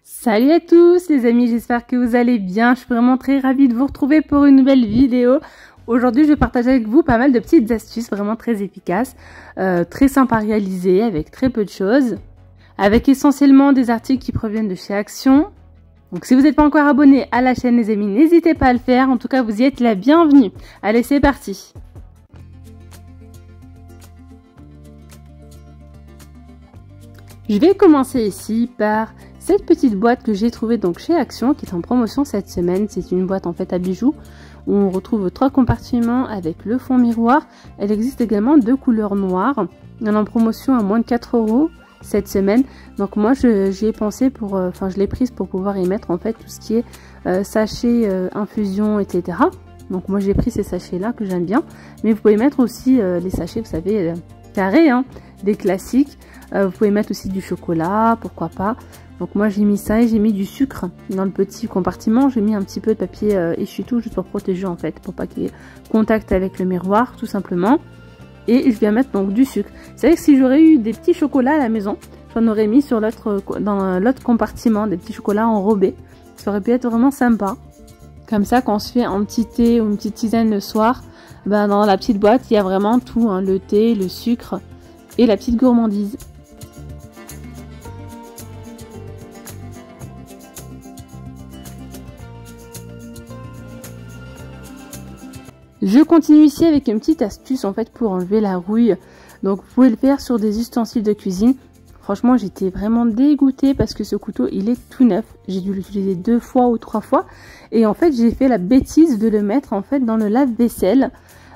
Salut à tous les amis, j'espère que vous allez bien. Je suis vraiment très ravie de vous retrouver pour une nouvelle vidéo. Aujourd'hui, je vais partager avec vous pas mal de petites astuces vraiment très efficaces, très sympas à réaliser avec très peu de choses, avec essentiellement des articles qui proviennent de chez Action. Donc si vous n'êtes pas encore abonné à la chaîne les amis, n'hésitez pas à le faire. En tout cas, vous y êtes la bienvenue. Allez, c'est parti. Je vais commencer ici par cette petite boîte que j'ai trouvée donc chez Action, qui est en promotion cette semaine. C'est une boîte en fait à bijoux où on retrouve 3 compartiments avec le fond miroir. Elle existe également de couleur noire. Elle est en promotion à moins de 4 € cette semaine. Donc moi j'y ai pensé pour, je l'ai prise pour pouvoir y mettre en fait tout ce qui est sachet, infusion, etc. Donc moi j'ai pris ces sachets là que j'aime bien. Mais vous pouvez mettre aussi les sachets, vous savez, carrés, hein, des classiques. Vous pouvez mettre aussi du chocolat, pourquoi pas. Donc moi j'ai mis ça et j'ai mis du sucre dans le petit compartiment. J'ai mis un petit peu de papier essuie-tout juste pour protéger en fait, pour pas qu'il y ait contact avec le miroir tout simplement. Et je viens mettre donc du sucre. C'est vrai que si j'aurais eu des petits chocolats à la maison, j'en aurais mis sur dans l'autre compartiment, des petits chocolats enrobés. Ça aurait pu être vraiment sympa. Comme ça quand on se fait un petit thé ou une petite tisane le soir, ben, dans la petite boîte il y a vraiment tout, hein, le thé, le sucre et la petite gourmandise. Je continue ici avec une petite astuce en fait pour enlever la rouille. Donc vous pouvez le faire sur des ustensiles de cuisine. Franchement j'étais vraiment dégoûtée parce que ce couteau il est tout neuf. J'ai dû l'utiliser 2 fois ou 3 fois. Et en fait j'ai fait la bêtise de le mettre en fait dans le lave-vaisselle.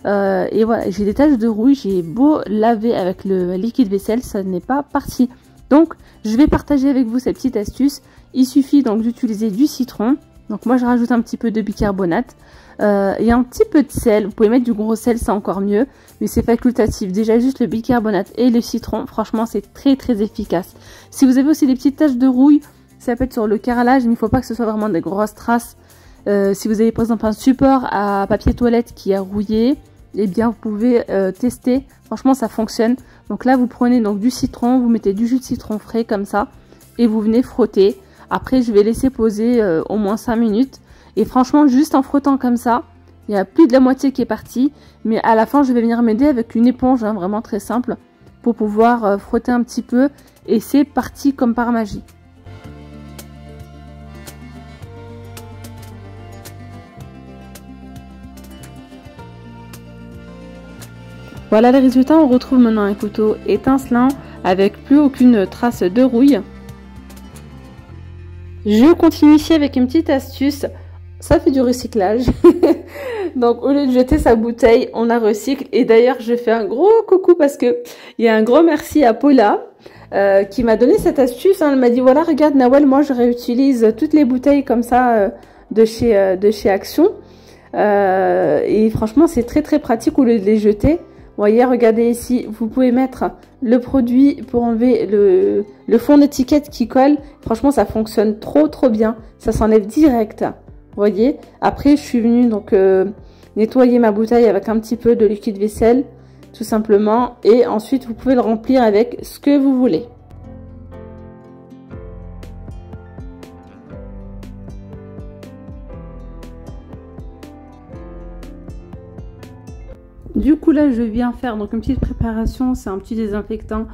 Et voilà, j'ai des taches de rouille. J'ai beau laver avec le liquide vaisselle, ça n'est pas parti. Donc je vais partager avec vous cette petite astuce. Il suffit donc d'utiliser du citron. Donc moi je rajoute un petit peu de bicarbonate. Et un petit peu de sel, vous pouvez mettre du gros sel, c'est encore mieux, mais c'est facultatif. Déjà juste le bicarbonate et le citron, franchement c'est très très efficace. Si vous avez aussi des petites taches de rouille, ça peut être sur le carrelage, mais il ne faut pas que ce soit vraiment des grosses traces. Si vous avez par exemple un support à papier toilette qui est rouillé, eh bien vous pouvez tester, franchement ça fonctionne. Donc là vous prenez donc du citron, vous mettez du jus de citron frais comme ça, et vous venez frotter. Après je vais laisser poser au moins 5 minutes. Et franchement, juste en frottant comme ça, il y a plus de la moitié qui est partie. Mais à la fin, je vais venir m'aider avec une éponge, hein, vraiment très simple, pour pouvoir frotter un petit peu. Et c'est parti comme par magie. Voilà les résultats. On retrouve maintenant un couteau étincelant avec plus aucune trace de rouille. Je continue ici avec une petite astuce. Ça fait du recyclage. Donc au lieu de jeter sa bouteille, on la recycle. Et d'ailleurs, je fais un gros coucou parce que il y a un gros merci à Paula qui m'a donné cette astuce. Hein. Elle m'a dit voilà, regarde Nawel, moi je réutilise toutes les bouteilles comme ça de chez Action. Et franchement, c'est très très pratique au lieu de les jeter. Vous voyez, regardez ici, vous pouvez mettre le produit pour enlever le fond d'étiquette qui colle. Franchement, ça fonctionne trop bien. Ça s'enlève direct. Vous voyez, après je suis venue donc nettoyer ma bouteille avec un petit peu de liquide vaisselle, tout simplement. Et ensuite, vous pouvez le remplir avec ce que vous voulez. Du coup là je viens faire donc une petite préparation, c'est un petit désinfectant,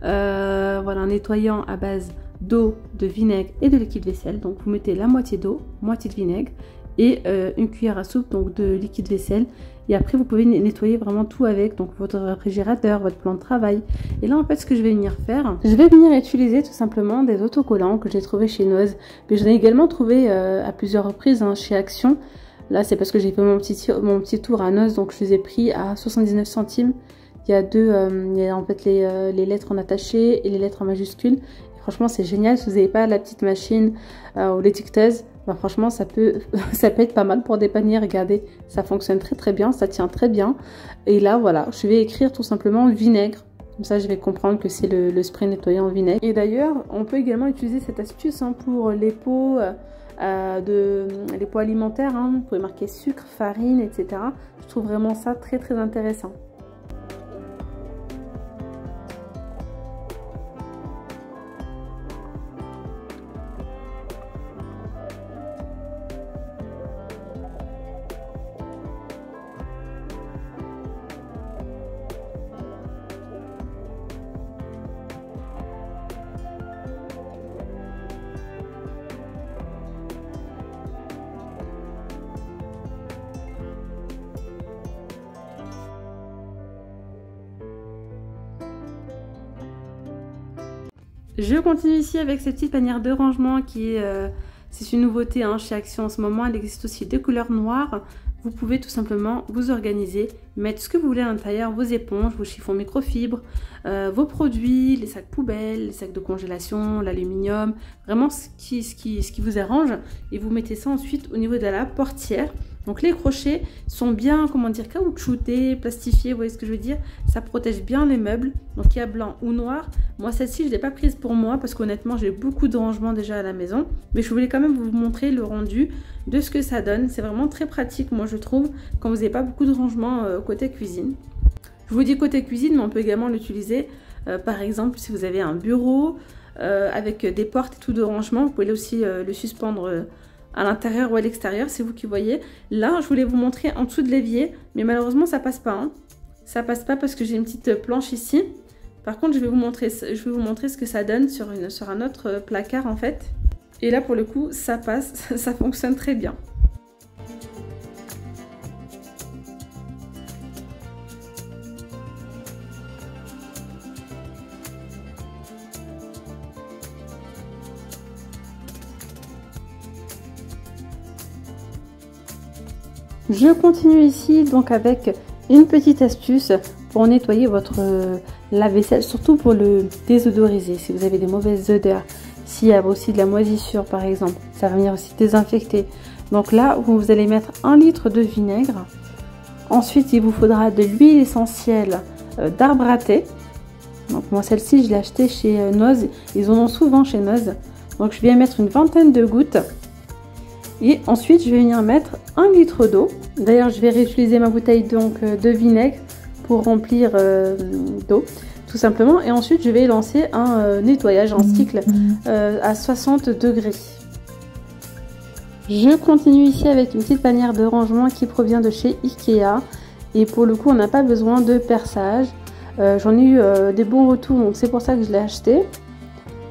voilà, un nettoyant à base d'eau, de vinaigre et de liquide vaisselle. Donc vous mettez la moitié d'eau, moitié de vinaigre et une cuillère à soupe donc de liquide vaisselle. Et après vous pouvez nettoyer vraiment tout avec, donc votre réfrigérateur, votre plan de travail. Et là en fait ce que je vais venir faire, je vais venir utiliser tout simplement des autocollants que j'ai trouvé chez Noz. Mais j'en ai également trouvé à plusieurs reprises hein, chez Action. Là, c'est parce que j'ai fait mon petit tour à Noz, donc je les ai pris à 79 centimes. Il y a il y a en fait les lettres en attaché et les lettres en majuscules. Et franchement, c'est génial. Si vous n'avez pas la petite machine ou l'étiqueteuse, ben franchement, ça peut être pas mal pour dépanner. Regardez, ça fonctionne très bien, ça tient très bien. Et là, voilà, je vais écrire tout simplement vinaigre. Comme ça, je vais comprendre que c'est le spray nettoyant au vinaigre. Et d'ailleurs, on peut également utiliser cette astuce hein, pour les pots. Les pots alimentaires, hein, vous pouvez marquer sucre, farine, etc. Je trouve vraiment ça très intéressant. Je continue ici avec cette petite panière de rangement qui est... c'est une nouveauté hein, chez Action en ce moment. Elle existe aussi de couleur noire. Vous pouvez tout simplement vous organiser, mettre ce que vous voulez à l'intérieur, vos éponges, vos chiffons microfibres, vos produits, les sacs poubelles, les sacs de congélation, l'aluminium, vraiment ce qui vous arrange. Et vous mettez ça ensuite au niveau de la portière. Donc les crochets sont bien, comment dire, caoutchoutés, plastifiés, vous voyez ce que je veux dire. Ça protège bien les meubles. Donc il y a blanc ou noir. Moi celle-ci je ne l'ai pas prise pour moi parce qu'honnêtement j'ai beaucoup de rangements déjà à la maison. Mais je voulais quand même vous montrer le rendu de ce que ça donne. C'est vraiment très pratique moi je trouve quand vous n'avez pas beaucoup de rangements côté cuisine. Je vous dis côté cuisine mais on peut également l'utiliser par exemple si vous avez un bureau avec des portes et tout de rangement. Vous pouvez aussi le suspendre à l'intérieur ou à l'extérieur, c'est vous qui voyez. Là, je voulais vous montrer en dessous de l'évier, mais malheureusement, ça passe pas. Hein. Ça passe pas parce que j'ai une petite planche ici. Par contre, je vais vous montrer ce que ça donne sur un autre placard en fait. Et là, pour le coup, ça passe, ça fonctionne très bien. Je continue ici donc avec une petite astuce pour nettoyer votre lave-vaisselle, surtout pour le désodoriser. Si vous avez des mauvaises odeurs, s'il y a aussi de la moisissure par exemple, ça va venir aussi désinfecter. Donc là, vous allez mettre 1 litre de vinaigre. Ensuite, il vous faudra de l'huile essentielle d'arbre à thé. Donc moi celle-ci, je l'ai achetée chez Noz. Ils en ont souvent chez Noz. Donc je vais mettre une vingtaine de gouttes. Et ensuite, je vais venir mettre 1 litre d'eau. D'ailleurs, je vais réutiliser ma bouteille donc, de vinaigre pour remplir d'eau, tout simplement. Et ensuite, je vais lancer un nettoyage en cycle à 60 degrés. Je continue ici avec une petite panière de rangement qui provient de chez Ikea. Et pour le coup, on n'a pas besoin de perçage. J'en ai eu des bons retours, donc c'est pour ça que je l'ai acheté.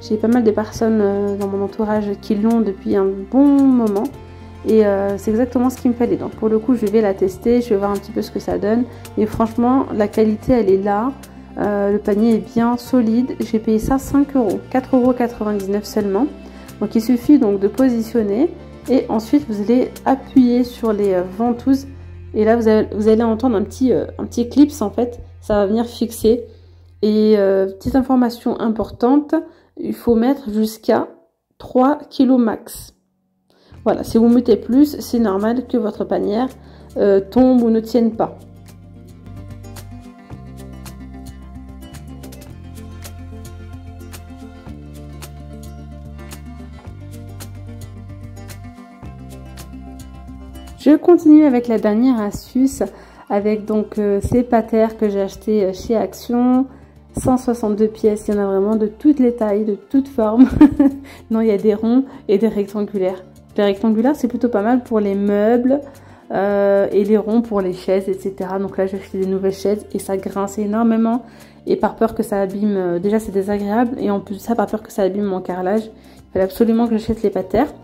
J'ai pas mal de personnes dans mon entourage qui l'ont depuis un bon moment. Et c'est exactement ce qu'il me fallait. Donc pour le coup, je vais la tester. Je vais voir un petit peu ce que ça donne. Et franchement, la qualité, elle est là. Le panier est bien solide. J'ai payé ça 5 €. 4,99 € seulement. Donc il suffit donc de positionner. Et ensuite, vous allez appuyer sur les ventouses. Et là, vous allez entendre un petit clips en fait. Ça va venir fixer. Et petite information importante. Il faut mettre jusqu'à 3 kg max. Voilà, si vous mettez plus, c'est normal que votre panière tombe ou ne tienne pas. Je continue avec la dernière astuce, avec donc ces patères que j'ai achetées chez Action. 162 pièces, il y en a vraiment de toutes les tailles, de toutes formes. Non, il y a des ronds et des rectangulaires. Les rectangulaires, c'est plutôt pas mal pour les meubles et les ronds pour les chaises, etc. Donc là, j'ai acheté des nouvelles chaises et ça grince énormément. Et par peur que ça abîme, déjà c'est désagréable. Et en plus de ça, par peur que ça abîme mon carrelage, il fallait absolument que j'achète les patères.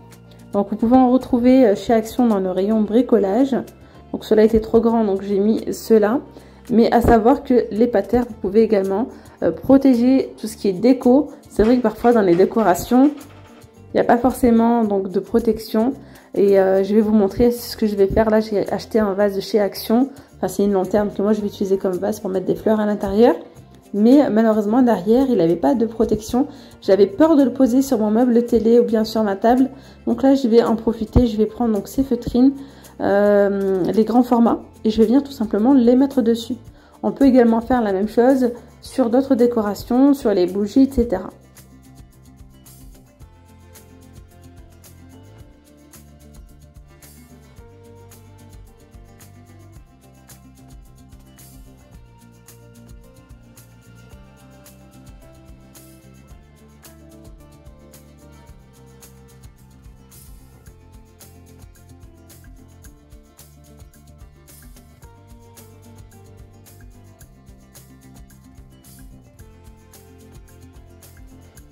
Donc vous pouvez en retrouver chez Action dans le rayon bricolage. Donc cela était trop grand, donc j'ai mis cela. Mais à savoir que les patères, vous pouvez également protéger tout ce qui est déco. C'est vrai que parfois dans les décorations, il n'y a pas forcément donc de protection. Et je vais vous montrer ce que je vais faire. Là, j'ai acheté un vase de chez Action. Enfin, c'est une lanterne que moi je vais utiliser comme vase pour mettre des fleurs à l'intérieur. Mais malheureusement, derrière, il n'avait pas de protection. J'avais peur de le poser sur mon meuble télé ou bien sur ma table. Donc là, je vais en profiter. Je vais prendre donc ces feutrines. Les grands formats et je vais venir tout simplement les mettre dessus. On peut également faire la même chose sur d'autres décorations, sur les bougies, etc.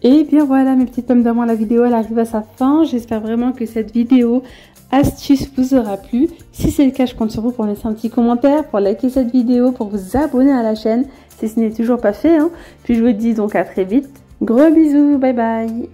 Et bien voilà mes petites pommes d'amour, la vidéo elle arrive à sa fin. J'espère vraiment que cette vidéo astuce vous aura plu. Si c'est le cas, je compte sur vous pour laisser un petit commentaire, pour liker cette vidéo, pour vous abonner à la chaîne si ce n'est toujours pas fait. Puis je vous dis donc à très vite Gros bisous, bye bye.